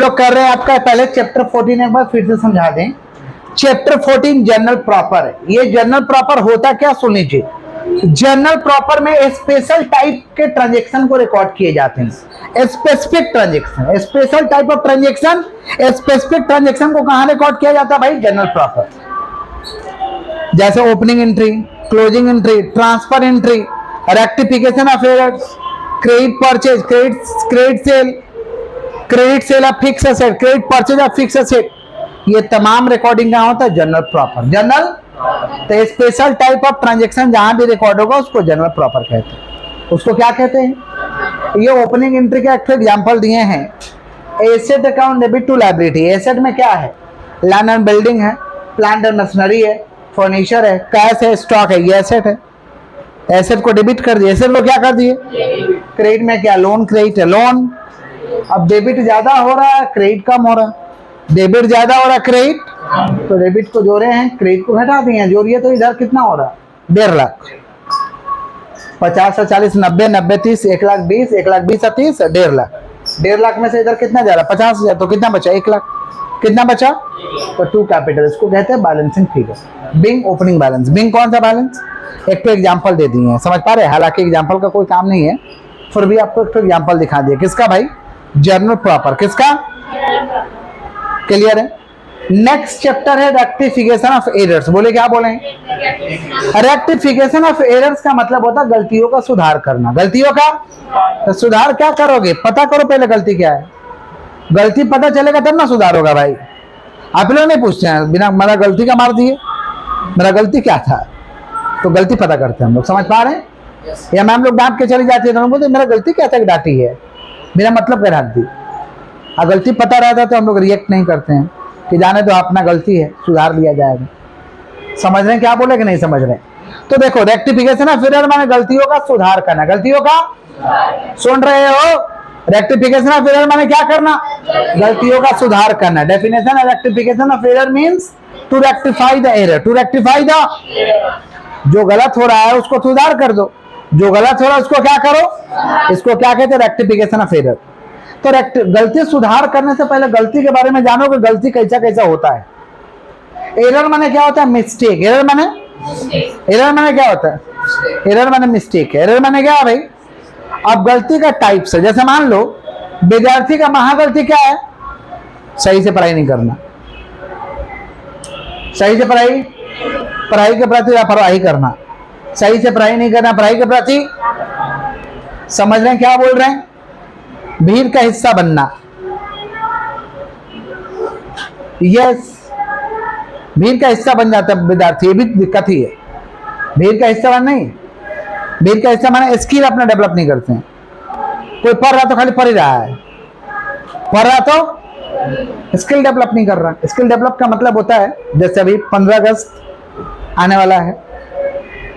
लोग कर रहे हैं आपका पहले चैप्टर 14 एक बार फिर से समझा दें। चैप्टर 14 जनरल प्रॉपर है। ये जनरल प्रॉपर होता क्या सुन लीजिए। जनरल प्रॉपर में स्पेशल टाइप के ट्रांजेक्शन को रिकॉर्ड किए जाते हैं। Specific transaction, special type of transaction, specific transaction को कहां रिकॉर्ड किया जाता है भाई? Journal proper. जैसे opening entry, closing entry, transfer entry, rectification of errors, credit purchase, credit sale of fix asset, credit purchase of fix asset, ये तमाम recording कहां होता है? Journal proper. जनरल तो स्पेशल टाइप ऑफ ट्रांजेक्शन जहां भी record होगा उसको जनरल प्रॉपर कहते हैं। उसको क्या कहते हैं? ये ओपनिंग एंट्री के एक एग्जांपल दिए हैं। Asset account debit to liability. Asset में क्या है? लैंड एंड बिल्डिंग है, प्लांट एंड मशीनरी है, फर्नीचर है, कैश है, स्टॉक है, ये एसेट है। एसेट को डेबिट कर दिए, एसेट को क्या कर दिए? क्रेडिट में क्या? लोन क्रेडिट है, लोन। अब डेबिट ज्यादा हो रहा है, क्रेडिट कम हो रहा है। डेबिट ज्यादा हो रहा है, क्रेडिट, तो डेबिट को जोड़े हैं, क्रेडिट को घटा दिए हैं। जोड़िए तो इधर कितना हो रहा है? 1.5 लाख। 50 से 40, 90, 90, 30, 1,20,000, 1,20,000 30, 1.5 लाख। 1.5 लाख में से इधर कितना जा रहा है? 50,000। तो कितना बचा? 1 लाख। कितना बचा? तो टू कैपिटल, इसको कहते हैं balancing figure. Being opening balance. Being कौन सा बैलेंस? एक तो एग्जाम्पल दे दिए हैं, समझ पा रहे हैं? हालांकि एग्जाम्पल का कोई काम नहीं है, फिर भी आपको एक तो एग्जाम्पल दिखा दिया। किसका भाई? Journal proper. किसका? क्लियर है? नेक्स्ट चैप्टर है रेक्टिफिकेशन ऑफ एरर्स। बोले क्या बोले? रेक्टिफिकेशन ऑफ एरर्स का मतलब होता है गलतियों का सुधार करना। गलतियों का तो सुधार क्या करोगे? पता करो पहले गलती क्या है। गलती पता चलेगा तब ना सुधार होगा भाई। आप लोग नहीं पूछते हैं बिना मेरा गलती का मार दिए, मेरा गलती क्या था? तो गलती पता करते हैं हम लोग, समझ पा रहे हैं? या मैम लोग डांट के चली जाती है तो हम बोलते मेरा गलती क्या था कि डांटी है, बिना मतलब का डांट दी। और गलती पता रहता तो हम लोग रिएक्ट नहीं करते हैं कि जाने तो अपना गलती है, सुधार लिया जाएगा। समझ रहे हैं क्या बोले कि नहीं समझ रहे? तो देखो रेक्टिफिकेशन ऑफ एरर माने गलतियों का सुधार करना। गलतियों का सुन रहे हो? रेक्टिफिकेशन ऑफ एरर माने क्या करना? गलतियों का सुधार करना। Definition of rectification of error means to rectify the error. To rectify the, जो गलत हो रहा है उसको सुधार कर दो, जो गलत हो रहा है उसको क्या करो? इसको क्या कहते हैं? Rectification of error. तो गलती सुधार करने से पहले गलती के बारे में जानो कि गलती कैसा कैसा होता है। एरर माने क्या होता है? मिस्टेक। एरर माने क्या होता है? एरर माने मिस्टेक। एरर माने क्या है भाई? अब गलती का टाइप से, जैसे मान लो विद्यार्थी का महागलती क्या है? सही से पढ़ाई नहीं करना। सही से पढ़ाई के प्रति लापरवाही करना। सही से पढ़ाई नहीं करना, पढ़ाई के प्रति, समझ रहे हैं क्या बोल रहे हैं? भीड़ का हिस्सा बनना। यस, भीड़ का हिस्सा बन जाता है विद्यार्थी, ये भी दिक्कत ही है। भीड़ का हिस्सा बन नहीं, भीड़ का हिस्सा माने स्किल अपना डेवलप नहीं करते हैं। कोई पढ़ रहा तो खाली पढ़ ही रहा है, पढ़ रहा तो स्किल डेवलप नहीं कर रहा। स्किल डेवलप का मतलब होता है, जैसे अभी 15 अगस्त आने वाला है,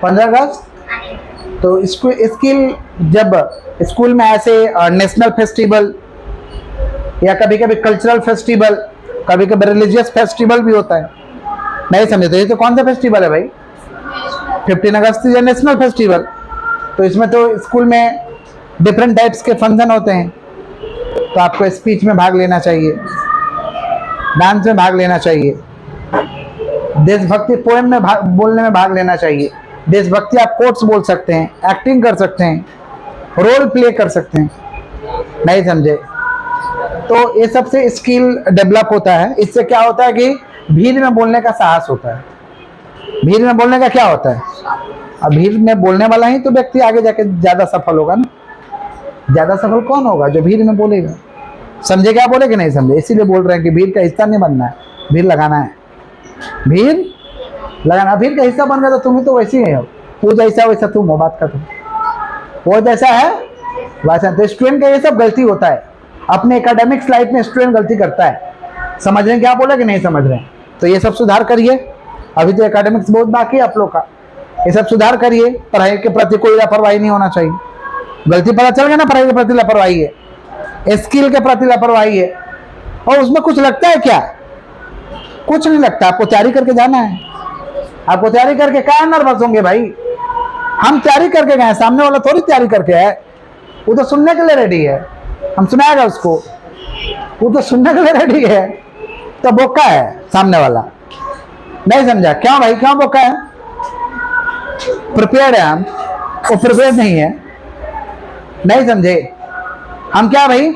15 अगस्त, तो इसको स्किल जब स्कूल में ऐसे नेशनल फेस्टिवल या कभी कभी कल्चरल फेस्टिवल, कभी कभी रिलीजियस फेस्टिवल भी होता है, नहीं समझे? तो ये तो कौन सा फेस्टिवल है भाई? 15 अगस्त या नेशनल फेस्टिवल। तो इसमें तो स्कूल में डिफरेंट टाइप्स के फंक्शन होते हैं, तो आपको स्पीच में भाग लेना चाहिए, डांस में भाग लेना चाहिए, देशभक्ति पोएम में बोलने में भाग लेना चाहिए। देशभक्ति आप कोट्स बोल सकते हैं, एक्टिंग कर सकते हैं, रोल प्ले कर सकते हैं, नहीं समझे? तो ये सबसे स्किल डेवलप होता है। इससे क्या होता है कि भीड़ में बोलने का साहस होता है। भीड़ में बोलने का क्या होता है? अब भीड़ में बोलने वाला ही तो व्यक्ति आगे जाके ज्यादा सफल होगा ना। ज्यादा सफल कौन होगा? जो भीड़ में बोलेगा। समझे क्या बोले कि नहीं समझे? इसीलिए बोल रहे हैं कि भीड़ का हिस्सा नहीं बनना है, भीड़ लगाना है। भीड़ लगाना, भीड़ का हिस्सा बन गया तो तुम ही तो वैसे ही हो, वो जैसा वैसा तुम हो, बात कर तुम, वो जैसा है वैसा। तो स्टूडेंट का ये सब गलती होता है, अपने एकेडमिक्स लाइफ में स्टूडेंट गलती करता है। समझ रहे हैं क्या बोले कि नहीं समझ रहे हैं? तो ये सब सुधार करिए। अभी तो एकेडमिक्स बहुत बाकी है आप लोग का, ये सब सुधार करिए। पढ़ाई के प्रति कोई लापरवाही नहीं होना चाहिए। गलती पता चल गया ना, पढ़ाई के प्रति लापरवाही है, स्किल के प्रति लापरवाही है, और उसमें कुछ लगता है क्या? कुछ नहीं लगता। आपको तैयारी करके जाना है। आपको तैयारी करके क्या नर्वस होंगे भाई? हम तैयारी करके गए, सामने वाला थोड़ी तैयारी करके है, वो तो सुनने के लिए रेडी है, हम सुनाएगा उसको। वो तो सुनने के लिए रेडी है, तो बोका है सामने वाला। नहीं समझा? क्यों भाई, क्यों बोका है? प्रिपेयर्ड है हम, वो प्रिपेयर्ड नहीं है। नहीं समझे? हम क्या भाई,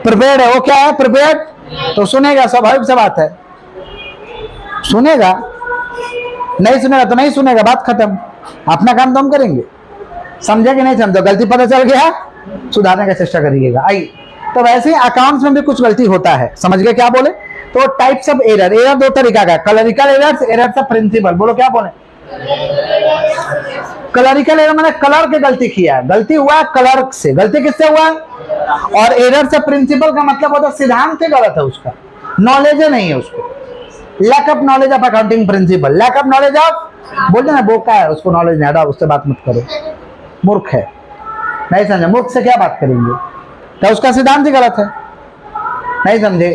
प्रिपेयर्ड है, वो क्या है, प्रिपेयर्ड। तो सुनेगा, स्वाभाविक सा बात है, सुनेगा। नहीं सुनेगा तो नहीं सुनेगा, बात खत्म। अपना काम तो हम करेंगे। समझे कि नहीं समझो? गलती पता चल गया, सुधारने का चेष्टा करिएगा। आई तो वैसे ही अकाउंट्स में भी कुछ गलती होता है। समझ गए क्या बोले? तो टाइप्स ऑफ एरर, एरर दो तरीका का, कलरिकल एरर्स, एरर्स ऑफ प्रिंसिपल। बोलो क्या बोले? कलरिकल एरर मैंने कलर के गलती किया है, गलती हुआ कलर से। गलती किससे हुआ? और एरर से प्रिंसिपल का मतलब होता है सिद्धांत से गलत है, उसका नॉलेज नहीं है उसको। Lack of knowledge of accounting principle, lack of knowledge of, बोलते ना बोका है, उसको नॉलेज नहीं आता, उससे बात मत करो, मूर्ख है। नहीं समझे? मूर्ख से क्या बात करेंगे? तो उसका सिद्धांत ही गलत है। नहीं समझे?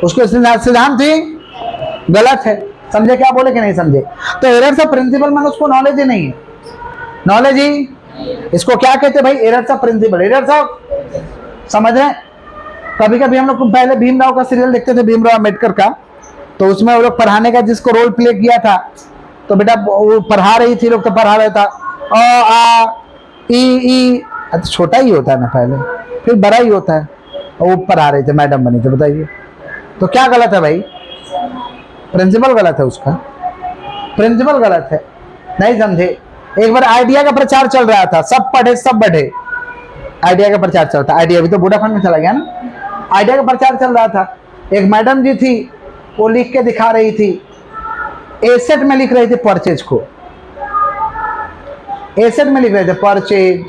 उसको सिद्धांत ही गलत है। समझे क्या बोले कि नहीं समझे? तो एरर्स ऑफ प्रिंसिपल में उसको नॉलेज ही नहीं है, नॉलेज ही, इसको क्या कहते हैं भाई? Errors of principle, errors of, समझ रहे? कभी कभी हम लोग पहले भीमराव का सीरियल देखते थे, भीमराव अम्बेडकर का, तो उसमें वो लोग पढ़ाने का जिसको रोल प्ले किया था, तो बेटा वो पढ़ा रही थी, लोग तो पढ़ा रहा था, अ आ ई, छोटा ही होता है ना पहले, फिर बड़ा ही होता है, और वो पढ़ा रहे थे, मैडम बनी थे। बताइए तो क्या गलत है भाई? प्रिंसिपल गलत है, उसका प्रिंसिपल गलत है। नहीं समझे? एक बार आइडिया का प्रचार चल रहा था, सब पढ़े सब बढ़े, आइडिया का प्रचार चलता, आइडिया भी तो वोडाफोन में चला गया ना। आइडिया का प्रचार चल रहा था, एक मैडम जी थी, वो लिख के दिखा रही थी, एसेट में लिख रही थी परचेज को, एसेट में लिख रहे थे परचेज।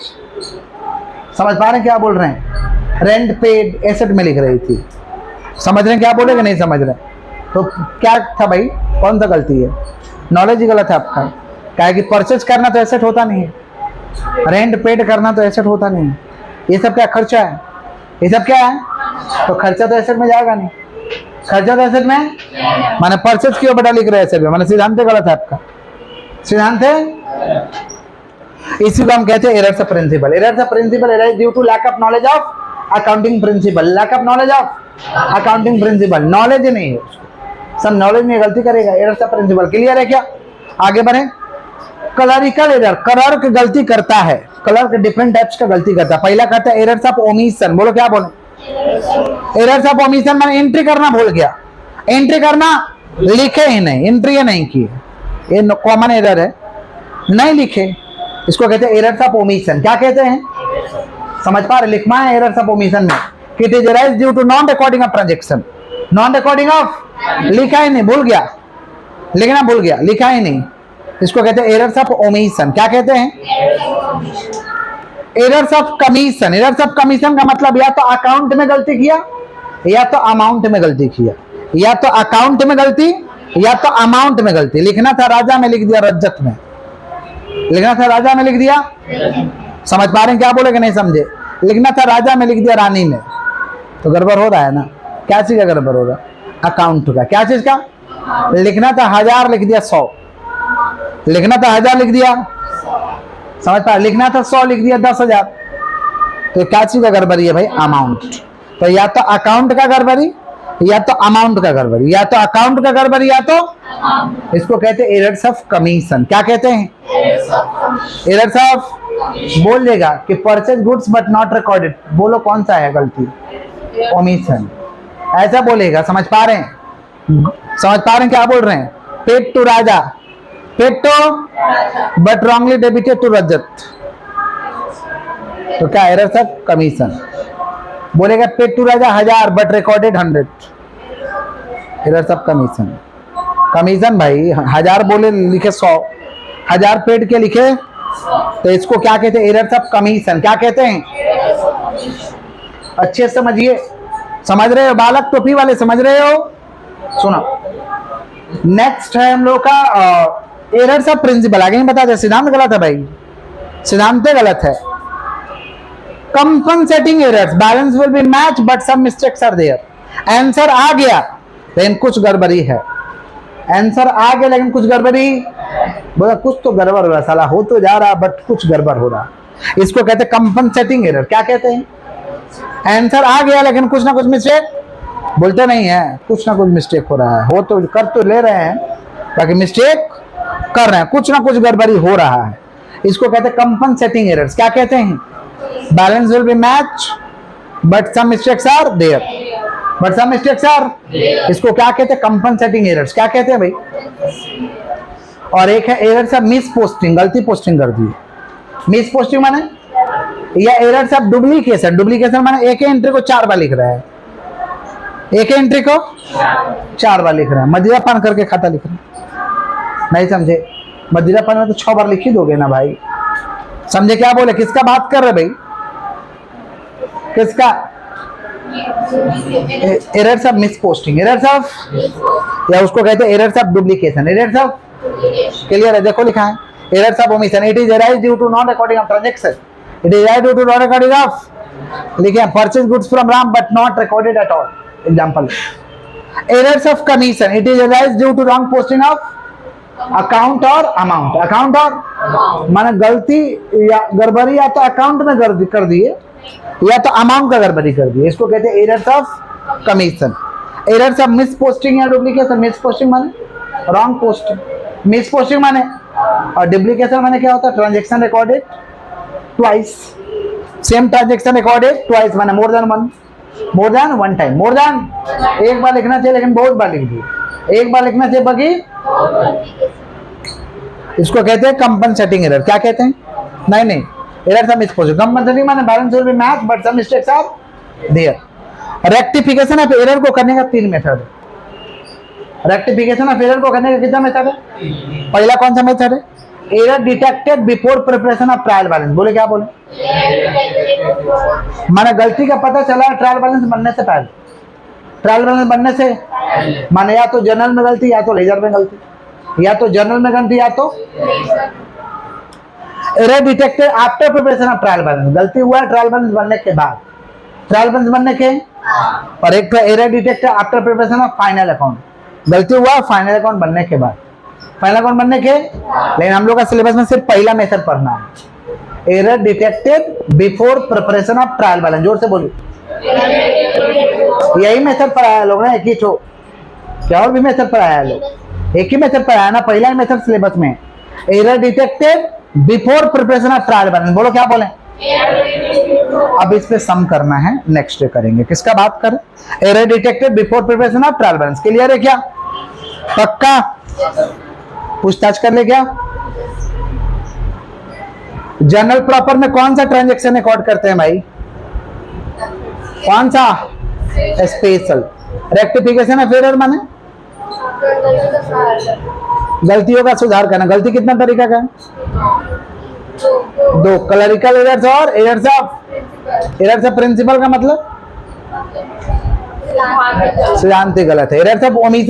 समझ पा रहे हैं क्या बोल रहे हैं? रेंट पेड, एसेट में लिख रही थी। समझ रहे हैं क्या बोले कि नहीं समझ रहे? तो क्या था भाई, कौन सा गलती है? नॉलेज ही गलत है आपका। क्या है कि परचेज करना तो एसेट होता नहीं है, रेंट पेड करना तो एसेट होता नहीं है। ये सब क्या खर्चा है? ये सब क्या है? तो खर्चा तो एसेट में जाएगा नहीं, खर्चा तो एसेट में, माने परचेज क्यों बेटा लिख रहे हैं एसेट में? माने सिद्धांत गलत है आपका, सिद्धांत है। इसी को हम कहते हैं errors of principle. Errors of principle error due to lack of knowledge of accounting principle, lack of knowledge of accounting principle, knowledge नहीं है, सब नॉलेज में गलती करेगा। एरर्स ऑफ प्रिंसिपल क्लियर है क्या? आगे बढ़े। कलरिकल एरर, कलर की गलती करता है, कलर के डिफरेंट टाइप्स का गलती करता है। पहला कहता है एरर्स ऑफ ओमिशन। बोलो क्या बोले? एरर्स ऑफ ओमिशन मैंने एंट्री करना भूल गया, एंट्री करना लिखे ही नहीं, एंट्री नहीं की, ये कॉमन एरर है, नहीं लिखे, इसको कहते हैं एरर्स ऑफ ओमिशन। क्या कहते हैं? समझ पा रहे? लिखना है एरर्स ऑफ ओमिशन में, it is arise due to non recording of transaction, non recording of, लिखा ही नहीं, भूल गया, लिखना भूल गया, लिखा ही नहीं, इसको कहते हैं एरर्स ऑफ ओमिशन। क्या कहते हैं? Errors of commission. Errors of commission का मतलब या तो अकाउंट में गलती किया, या तो अमाउंट में गलती किया, या तो अकाउंट में गलती, या तो अमाउंट में गलती। लिखना था राजा में, लिख दिया रज्जत में, लिखना था राजा में, लिख दिया। समझ पा रहे हैं क्या बोले कि नहीं समझे? लिखना था राजा में, लिख दिया रानी में, तो गड़बड़ हो रहा है ना। क्या चीज का गड़बड़ हो रहा है? अकाउंट का। क्या चीज का? लिखना था 1000, लिख दिया 100, लिखना था 1000, लिख दिया, समझ पा? लिखना था 100, लिख दिया 10,000, तो क्या चीज का गड़बड़ी है भाई? अमाउंट। तो या तो अकाउंट का गड़बड़ी, या तो अमाउंट का गड़बड़ी, या तो अकाउंट का गड़बड़ी, या तो, इसको कहते हैं एरर्स ऑफ कमीशन। क्या कहते हैं? एरर्स ऑफ, बोल देगा कि purchase goods but not recorded, बोलो कौन सा है गलती? ओमिशन, ऐसा बोलेगा। समझ पा रहे हैं? समझ पा रहे हैं क्या बोल रहे हैं? Paid to Raja, paid to but wrongly debited to Rajat, तो क्या एरर्स ऑफ कमीशन। बोलेगा paid to Raja 1000 but recorded 100, errors of commission. Commission भाई 1000 बोले, लिखे 100, 1000 पेड के लिखे, तो इसको क्या कहते हैं? Errors of commission. क्या कहते हैं? अच्छे समझिए, समझ रहे हो बालक? टोपी वाले समझ रहे हो? सुनो, नेक्स्ट है हम लोग का एरर्स ऑफ प्रिंसिपल। आगे ही बता दे, सिद्धांत गलत है भाई, सिद्धांत गलत है। Compensating errors, balance will be match but some mistakes are there. Answer आ गया लेकिन कुछ गड़बड़ी है, आंसर आ गया लेकिन कुछ गड़बड़ी, बोला कुछ तो गड़बड़ हो रहा, साला हो तो जा रहा बट कुछ गड़बड़ हो रहा, इसको कहते हैं कंपनसेटिंग एरर। क्या कहते हैं? आंसर आ गया लेकिन कुछ ना कुछ मिस्टेक बोलते नहीं है, कुछ ना कुछ मिस्टेक हो रहा है, हो तो कर तो ले रहे हैं, बाकी मिस्टेक कर रहे हैं, कुछ ना कुछ गड़बड़ी हो रहा है। इसको कहते हैं कंपनसेटिंग एरर्स। क्या कहते हैं? Balance will be match but some mistakes are there, but some mistakes are, इसको क्या कहते हैं? Compensating errors. क्या कहते हैं भाई? और एक है एरर्स ऑफ मिस पोस्टिंग, गलती पोस्टिंग कर दी। मिस पोस्टिंग माने, या एरर्स ऑफ डुप्लीकेशन। डुप्लीकेशन माने एक ही एंट्री को 4 बार लिख रहा है, एक ही एंट्री को 4 बार लिख रहा है। मदिरा पान करके खाता लिख रहा है, नहीं समझे? मदिरा पान में तो 6 बार लिख ही दोगे ना भाई। समझे क्या बोले? किसका बात कर रहे भाई? किसका? Errors of miss posting, errors of, या उसको कहते हैं errors of duplication, errors of, clear है? देखो लिखा है errors of omission, it is arise due to not recording of transaction, it is arise due to not recording of, लिखे purchase goods from Ram but not recorded at all. Example, errors of commission, it is arise due to wrong posting of account or amount. Account और माने गलती या गड़बड़ी या तो account में कर दिए या तो अमाउंट का गड़बड़ी कर दिए, इसको कहते हैं errors of commission. Errors of miss posting या डुप्लीकेशन, मिस पोस्टिंग माने रॉन्ग पोस्टिंग, मिस पोस्टिंग माने, और डुप्लीकेशन माने क्या होता है? Transaction recorded twice, same transaction recorded twice माने more than one time, more than एक बार लिखना चाहिए लेकिन बहुत बार लिख दिए, एक बार लिखना चाहिए बाकी, इसको कहते हैं कंपनसेटिंग एरर। क्या कहते हैं? नहीं, errors of miss posting. Compensating माने balance will be match but some mistakes are there. Rectification of error को करने का 3 मेथड है। रेक्टिफिकेशन ऑफ एरर को करने का कितना मेथड है? पहला कौन सा मेथड है? Error detected before preparation of trial balance. बोले क्या बोले? माने गलती का पता चला ट्रायल बैलेंस बनने से पहले, ट्रायल बैलेंस बनने से माने या तो जर्नल में गलती या तो लेजर में गलती, या तो जर्नल में गलती या तो error detected after preparation of trial balance. गलती हुआ ट्रायल बैलेंस बनने के बाद, ट्रायल बैलेंस बनने के, और एक तो error detected after preparation of final account. गलती हुआ फाइनल अकाउंट बनने के बाद, फाइनल अकाउंट बनने के, लेकिन हम लोग का सिलेबस में सिर्फ पहला मेथड पढ़ना है, error detected before preparation of trial balance. जोर से बोलिए, यही मेथड पढ़ाया लोग ने, एक ही छो, क्या और भी मेथड पढ़ाया लोग? एक ही मेथड पढ़ाया ना, पहला मेथड सिलेबस में, error detected before preparation of trial balance. बोलो क्या बोले? अब इस पे सम करना है, नेक्स्ट डे करेंगे। किसका बात करें? Error detected before preparation of trial balance. Clear है क्या? पक्का? पूछताछ कर ले क्या? जर्नल प्रॉपर में कौन सा ट्रांजैक्शन रिकॉर्ड करते हैं भाई? कौन सा? स्पेशल। रेक्टिफिकेशन ऑफ एरर माने गलतियों का सुधार करना। गलती कितना तरीका का है? 2, क्लरिकल एरर्स और एरर्स ऑफ प्रिंसिपल। का मतलब सिद्धांत गलत है। Errors of omission